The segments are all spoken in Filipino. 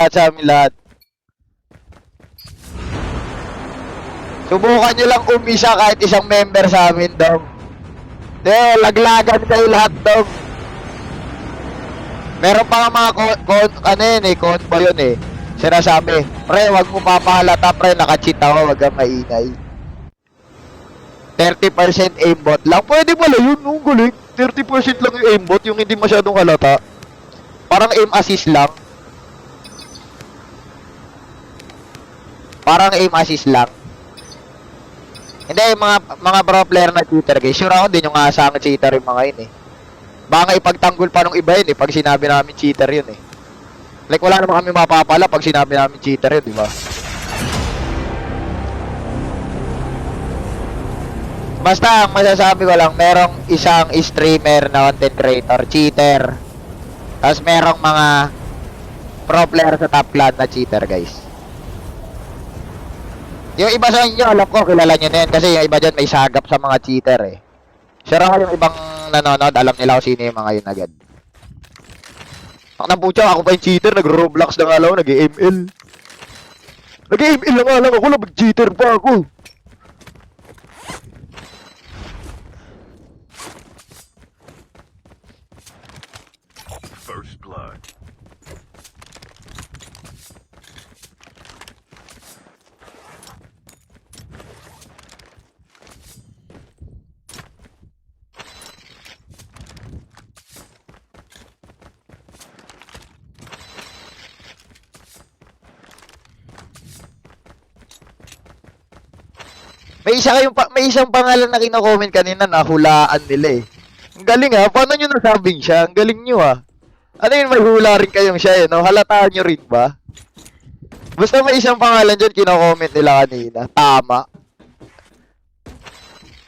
Shoutout sa amin lahat. Subukan nyo lang umisa kahit isang member sa amin, dong. Laglagan kayo lahat, dong. Meron pa nga mga convo yun eh. Sinasabi, pre, wag mo papahalata, pre, naka-cheat ako, wag kang maingay. 30% aimbot lang. Pwede pala yun, no? Galing. 30% lang yung aimbot, yung hindi masyadong halata. Parang aim assist lang. Parang aim assist lang. Hindi, mga pro player na cheater, guys. Sure ako, din yung asang cheater yung mga yun eh. Baka ipagtanggol pa nung iba yun eh, pag sinabi namin cheater yun eh. Like, wala naman kami mapapala pag sinabi namin cheater yun, di ba? Basta, ang masasabi ko lang, merong isang streamer na content creator, cheater. Tapos merong mga pro player sa top clan na cheater, guys. Yung iba sa inyo, alam ko, kilala nyo na yan kasi yung iba dyan may sagap sa mga cheater eh. Sure ako yung ibang nanonood, alam nila kung sino yung mga yun agad. Ang namputya, ako pa yung cheater, nag-Roblox na nga lang, nag-ML. Nag-ML na nga lang ako, mag-cheater pa ako. First blood. May isang pangalan na kino-comment kanina na hulaan nila eh. Ang galing ha, paano nyo nasabing siya? Ang galing nyo ha. Ano yun, may hula rin kayong siya eh, no? Halataan nyo rin ba? Basta may isang pangalan dyan kino-comment nila kanina. Tama.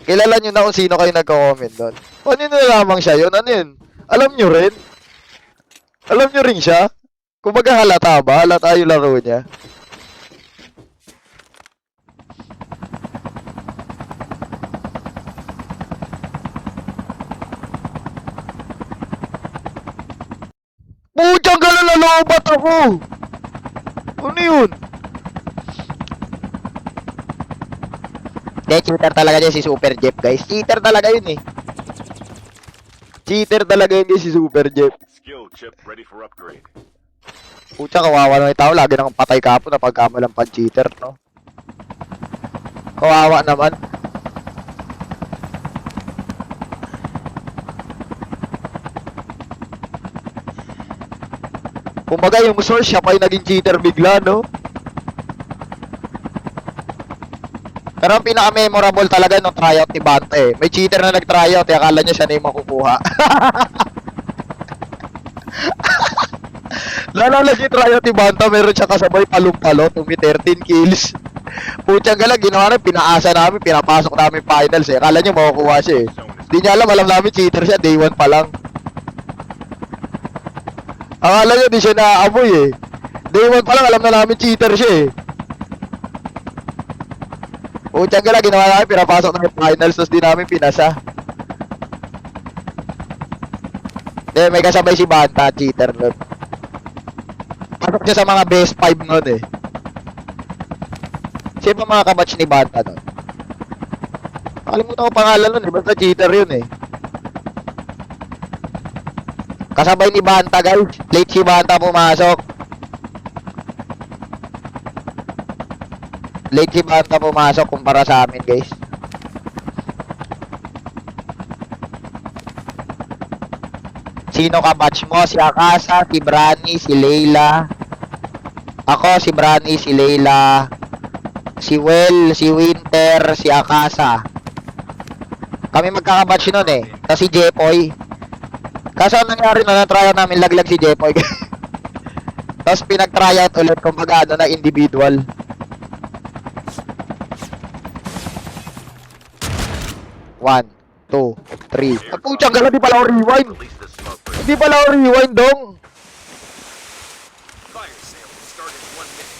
Kilala nyo na kung sino kayo nagko-comment doon. Paano nyo lamang siya yun? Ano yun? Alam nyo rin? Alam nyo rin siya? Kumbaga halata ba? Halata yung laro niya. Pudyang gano'n nalobat ako! Ano yun? Hindi, cheater talaga yun si Super Jeff, guys. Cheater talaga yun eh. Cheater talaga yun guys si Super Jeff. Skill chip ready for upgrade. Pucha, kawawa naman yung tao. Lagi nang patay kapo na pagkamalang pan-cheater, no? Kawawa naman. Kumbaga yung source siya pa yung naging cheater bigla, no? Pero ang pinaka-memorable talaga nung tryout ni Banta eh. May cheater na nag-tryout eh. Akala niya siya na yung makukuha. Nalala yung tryout ni Banta, meron siya kasabay palong-palo. Tumi 13 kills. Putyang galang, ginawa na, pinaasa namin, pinapasok namin finals eh. Akala niya makukuha siya eh. Di niya alam namin cheater siya, day 1 pa lang. Akala niya di siya naaamoy eh. Day 1 pa lang, alam na namin cheater siya eh. Putyang galang, ginawa namin, pinapasok namin finals, tapos di namin pinasa. May kasabay si Banta, cheater nun. Pasok siya sa mga best 5 nun eh. Sino pa mga kabatch ni Banta nun? Nakalimutan ko pangalan nun eh, basta cheater yun eh. Kasabay ni Banta guys, late si Banta pumasok. Late si Banta pumasok kumpara sa amin guys. Sino ka batch mo? Si Akasa, si Brani, si Leila. Ako, si Brani, si Leila. Si Well, si Winter, si Akasa. Kami magkakabatch nun eh. Tapos si Jepoy. Kaso ang nangyari na na-tryout namin, laglag si Jepoy. Tapos pinag-tryout ulit kumbaga ano na individual. One, two, three. Ang putyang gala, di pala ako rewind. Release the smoke break. Hindi pala ako rewind dong. Fire sale will start in 1 minute.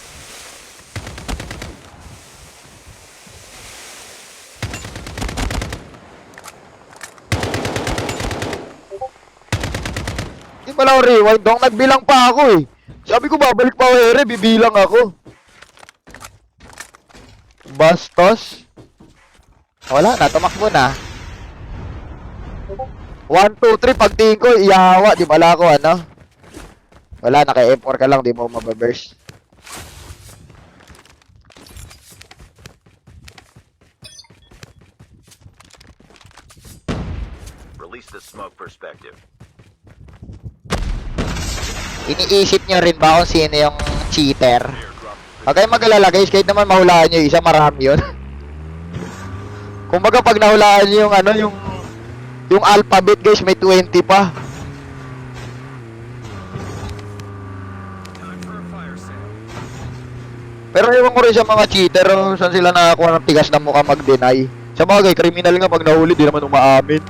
Hindi pala ako rewind dong. Nagbilang pa ako eh. Sabi ko babalik pa ako, ere, bibilang ako. Bastos. Wala na, tumakbo na. 1, 2, 3, pagtingin ko, iyawa, di bala ko, ano? Wala, naka-M4 ka lang, di mo mababurst. Release the smoke perspective. Iniisip nyo rin ba kung sino yung cheater? Airdrop has Huwag kayong mag-alala guys, kahit naman mahulaan nyo isa, marami yun. Kumbaga pag nahulaan nyo yung ano, yung alphabet guys, may 20 pa. time for a fire sale. Pero ewan ko rin sa mga cheater, saan sila nakakuha ng tigas na mukha mag-deny. Sa bagay, kriminal nga pag nahuli, di naman umaamin.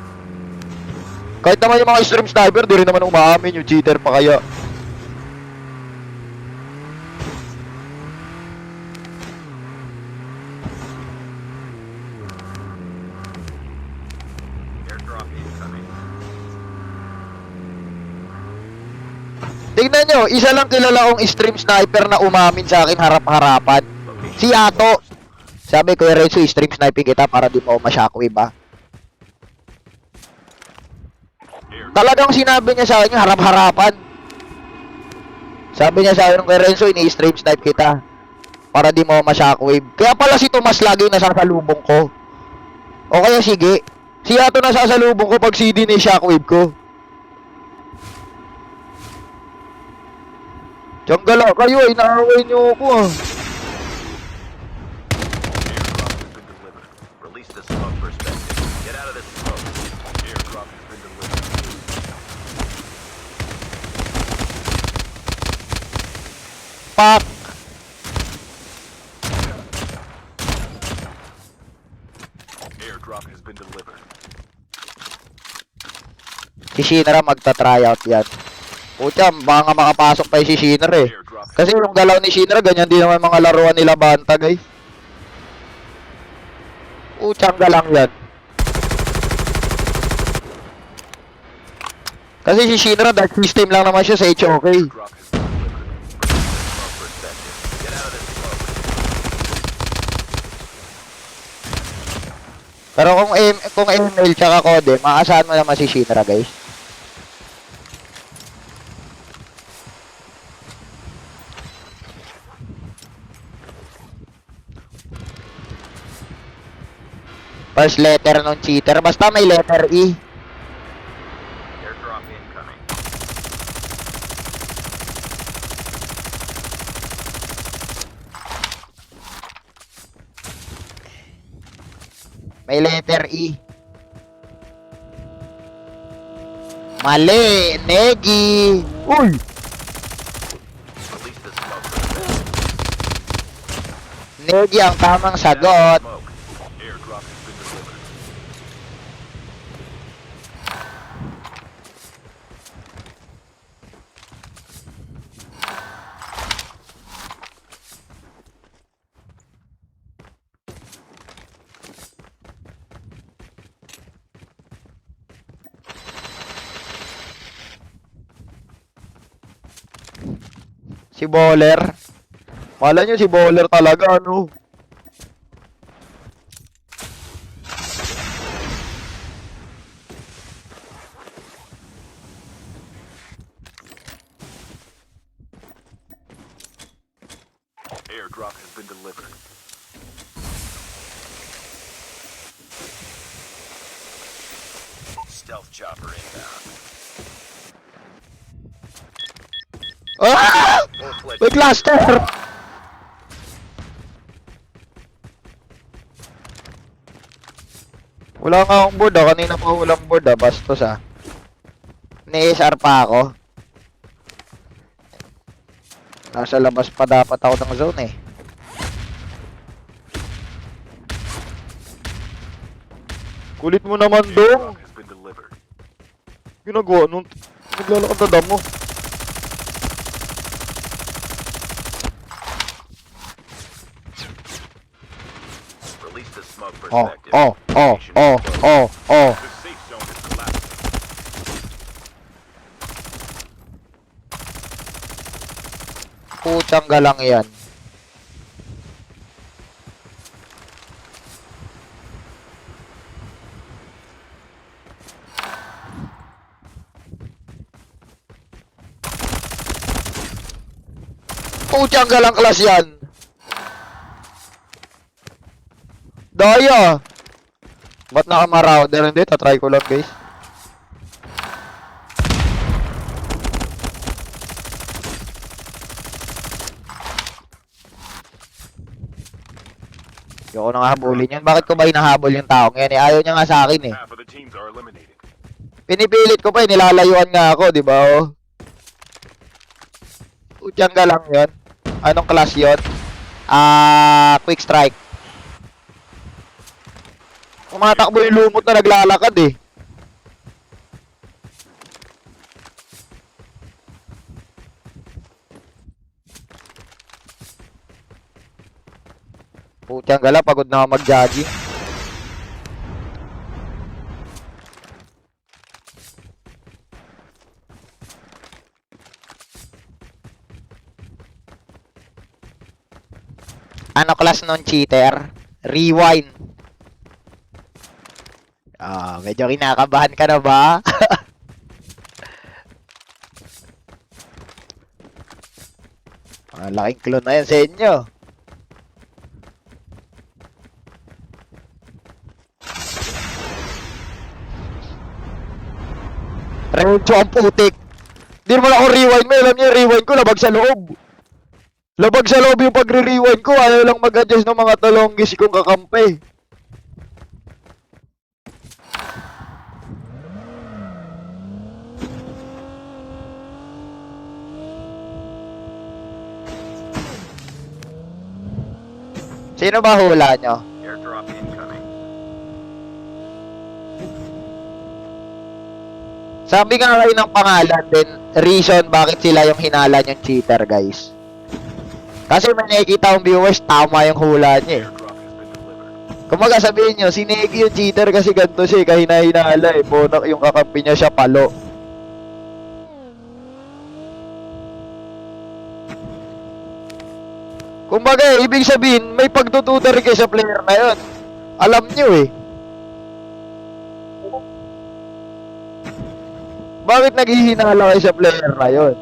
Kahit naman yung mga stream sniper, di rin naman umaamin, yung cheater pa kaya. Airdrop incoming. Tingnan nyo, isa lang kilala kong stream sniper na umamin sa akin harap-harapan. Location. Si Ato. Sabi ko, Renzo, stream sniping kita para di mo ako ma-shockwave ba? Airdrop. Talagang sinabi niya sa akin yung harap-harapan. Sabi niya sa akin, kay Renzo, ini-stream snipe kita para di mo ako ma-shockwave. Kaya pala si Tomas lagi nasasalubong ko. O kaya sige, si Ato nasasalubong ko pag CD na yung shockwave ko. Tiyang kayo, inaaway niyo ako ah. Airdrop has been delivered. Release the smoke perspective. Get out of this smoke. Airdrop has been delivered. Pak! Airdrop has been delivered. Si Shinra magta-tryout yan. Pucha, baka nga makapasok pa yung si Shinra eh. Airdrop. Kasi yung galaw ni Shinra, ganyan din naman mga laruan nila Banta, guys. Puchang galang yan. Kasi si Shinra, dark system lang naman siya sa HOK. Airdrop has been delivered. Release the smoke perspective. Get out of this smoke. Pero kung email tsaka code, maasahan mo naman si Shinra, guys. First letter ng cheater, basta may letter E. Airdrop incoming. May letter E. Mali, Negi. Uy! Release the smoke perspective. Negi ang tamang sagot. Smoke. Airdrop has been delivered. Si Bowler. Mala nyo si Bowler talaga, ano? Airdrop has been delivered. Stealth chopper inbound. Ah! Full-fledged. May cluster! Wala nga akong board ah. Kanina pa walang board ah. Bastos ah. Ni-SR pa ako. Nasa labas pa dapat ako ng zone eh. Kulit mo naman dong. Airdrop has been delivered. Ginagawa nung naglalakad na damo. Release the smoke Oh, perspective. oh, oh, Location oh, is closed. oh, oh. The safe zone is collapsing. Putyangga lang yan. Putyangga lang class yan. Daya. Ba't nakamaraunder? Hindi, tatry ko lang guys. Ayoko nang habulin yan. Bakit ko ba hinahabol yung taong yan? Eh, ayaw niya nga sa akin eh. Half of the teams are eliminated. Pinipilit ko pa eh, nilalayuan nga ako, di ba? Oh. Putyangga lang yun. Anong class yun? Quick strike. Tumatakbo yung lumot na naglalakad eh. Putyangga lang, pagod na ako mag-jogging. Ano class nun, cheater? Rewind. Medyo kinakabahan ka na ba? Laking clone na yan sa inyo. Rencho ang putik. Di naman ako rewind mo. Alam niyo, rewind ko, labag sa loob. Labag sa loob yung pagre-rewind ko. Ayaw lang mag-adjust ng mga talonggis kong kakampi. Sino ba hula nyo? Airdrop incoming. Sabi nga kayo ng pangalan din, reason bakit sila yung hinala yung cheater, guys. Kasi may nakikita akong viewers, tama yung hula niya eh. Airdrop has been delivered. Kumaga sabihin nyo, si Negi yung cheater kasi ganito siya, kahina-hinala eh. Bonak yung kakampi niya siya, palo. Kumbaga ibig sabihin, may pagtututor kayo sa player na yun. Alam nyo eh. Bakit naghihinala kayo sa player na yun?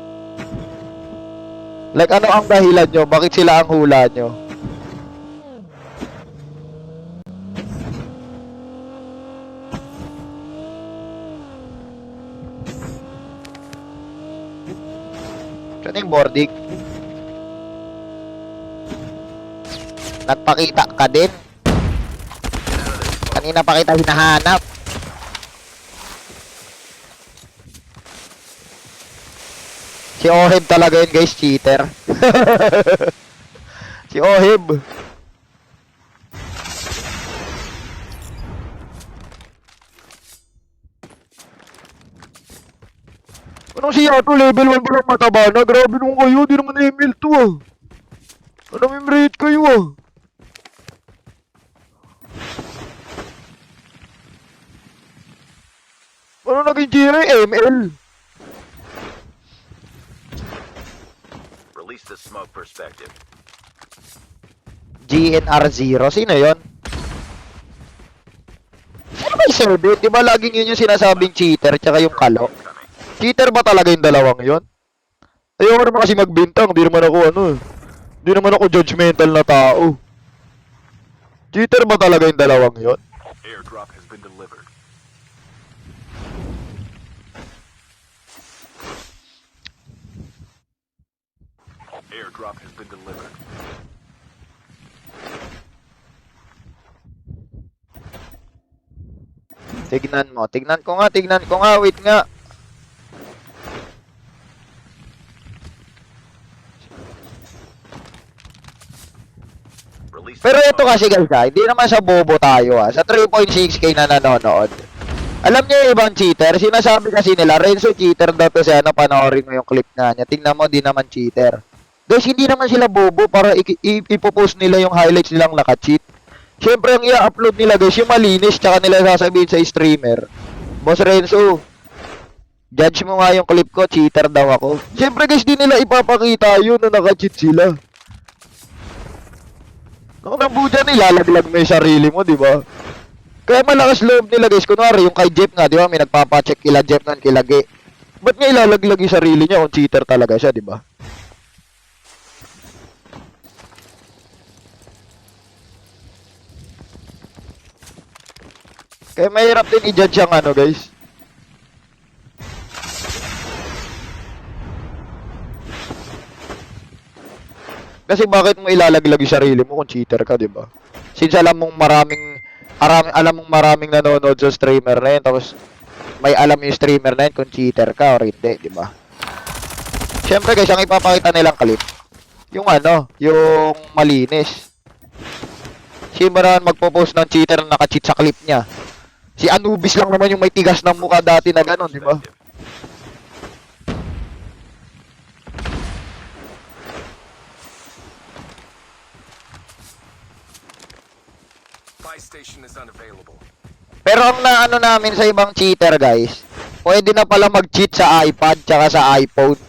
Like, ano ang dahilan nyo? Bakit sila ang hula nyo? Saan yung boarding? Nagpakita ka din. Kanina pa kita hinahanap. Si Oheb talaga yun guys, cheater. Si Oheb. Anong siya to? Level 1 pa lang mataba na? Grabe naman kayo, di naman ML2 ah. Anong memrate kayo ah? Ano naging GA? ML? Release the smoke perspective. GNR0? Sino yon? Sino ba yung Serbet? Di ba laging yun yung sinasabing cheater tsaka yung kalo? Incoming. Cheater ba talaga yung dalawang yon? Ayoko naman kasi magbintang, di naman ako ano. Di naman ako judgmental na tao. Cheater ba talaga yung dalawang yon? Airdrop has been delivered. Airdrop has been delivered. Tignan mo, tignan ko nga, wait nga. Release Pero the ito smoke. kasi guys hindi naman sa bobo tayo sa 3.6k na nanonood. Alam niyo yung ibang cheater, sinasabi kasi nila, Renzo cheater daw to siya, panoorin mo yung clip nga niya. Tingnan mo, di naman cheater. Guys, hindi naman sila bobo para ipopost nila yung highlights nilang naka-cheat. Siyempre, ang i-upload nila guys, yung malinis, tsaka nila sasabihin sa streamer, Boss Renzo, Judge mo nga yung clip ko, cheater daw ako. Siyempre guys, di nila ipapakita yun na naka-cheat sila. Kung nambuja, nilalaglag mo yung sarili mo, di ba? Kaya malakas loob nila guys. Kunwari, yung kay Jeff nga, di ba? May nagpapacheck kila Jeff nun, kila Ge. Ba't nga ilalaglag yung sarili niya kung cheater talaga siya, di ba? Kaya mahirap din i-judge ang ano guys. Kasi bakit mo ilalaglag yung sarili mo kung cheater ka, di ba? Since alam mong maraming nanonood sa streamer na yun, tapos may alam yung streamer na yun kung cheater ka or hindi, di ba? Siyempre guys, ang ipapakita nilang clip, yung ano, yung malinis. Sino naman magpo-post ng cheater na naka-cheat sa clip niya? Si Anubis lang naman yung may tigas ng mukha dati na gano'n, di ba? Buy station is unavailable. Pero ang naano namin sa ibang cheater guys, pwede na pala mag-cheat sa iPad tsaka sa iPhone.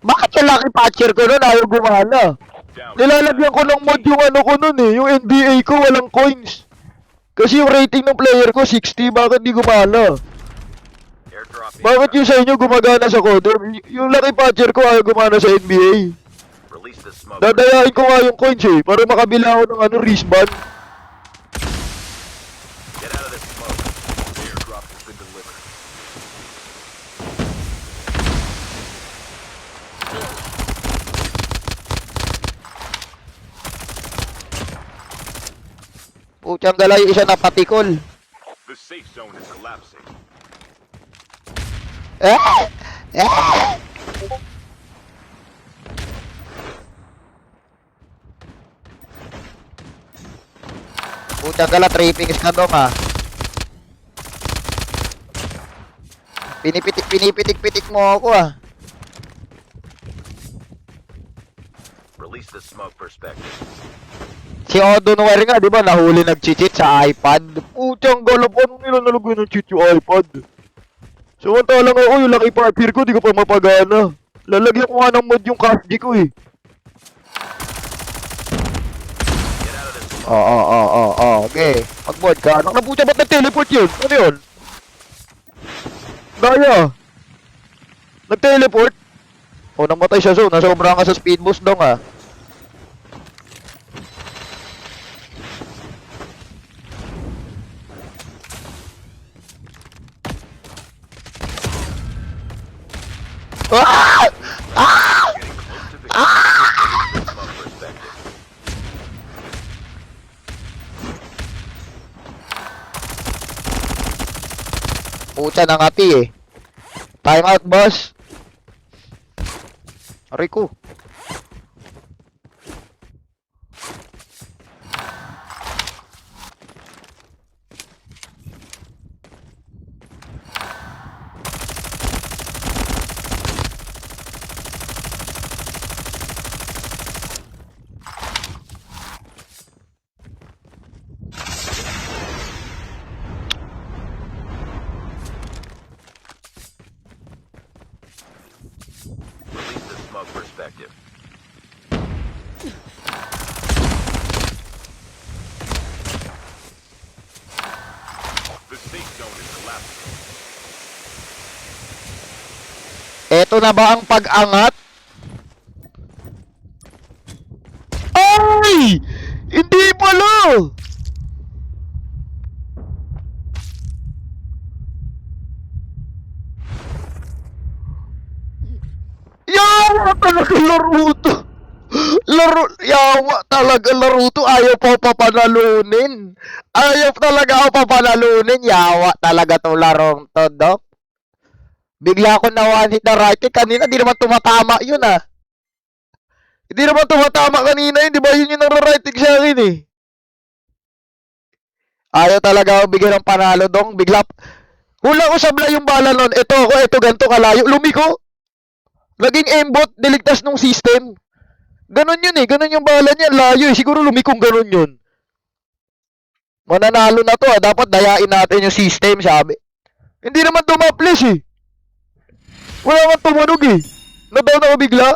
Bakit yung lucky patcher ko nun ayaw gumana? Nilalagyan ko ng mod yung ano ko nun eh, yung NBA ko walang coins. Kasi yung rating ng player ko 60, bakit di gumana? Airdrop Bakit yung sa inyo gumagana sa Codem? Yung lucky patcher ko ayaw gumana sa NBA. Release the smoke. Dadayain ko nga yung coins eh, para makabila ako ng ano, wristband. Get out of this smoke. Airdrop has been delivered. Putyang galay, isa na patikol. The safe zone is collapsing. Eh! Eh! Putyang gala, trippings ka dong ah. Pinipitik mo ako ah. Release the smoke perspective. Si Odonware nga, di ba, nahuli nag-cheat sa iPad. Putyang gala, paano nila nalagay ng cheat yung iPad? Samantalang ako, yung lucky patcher ko, di ko pa mapagana. Lalagyan ko nga ng mod yung CASG ko eh. Get out of this smoke. Oo. Okay. Mag-mod ka. Anak na puta, ba't nag-teleport yun? Ano yun? Daya. Nag-teleport? O, namatay siya zone. Nasobrang ka sa speed boost dong ah. Ah! Ah! Getting close to victory. Release the smoke perspective. Puta na ngati eh. Time out, boss. Aray ko. Release the smoke perspective. The safe zone is collapsing. Eto na ba ang pag-angat? Ay! Hindi pala! Yawa talaga laro to! Yawa talaga laro to! Ayaw pa papanalunin! Ayaw talaga ako papanalunin! Yawa talaga to larong to, Dok! Bigla ako na-one-hit na right kick. Kanina, di naman tumatama yun ah. Hindi naman tumatama kanina yun. Di ba yun yung nang-right kick sa akin eh. Ayaw talaga ako bigyan ng panalo dong. Bigla. Hula ko sabla yung bala nun. Ito ganito kalayo. Lumiko. Naging aimbot. Niligtas nung system. Ganon yun eh. Ganon yung bala niya. Layo eh. Siguro lumikong ganon yun. Mananalo na to ah. Dapat dayain natin yung system, sabi. Hindi naman tumaplis eh. Wala kang tumunog eh. Nadown ako bigla.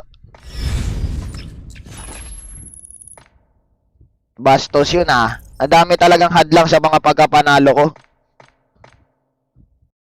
Bastos yun ah. Ang dami talagang hadlang sa mga pagkapanalo ko.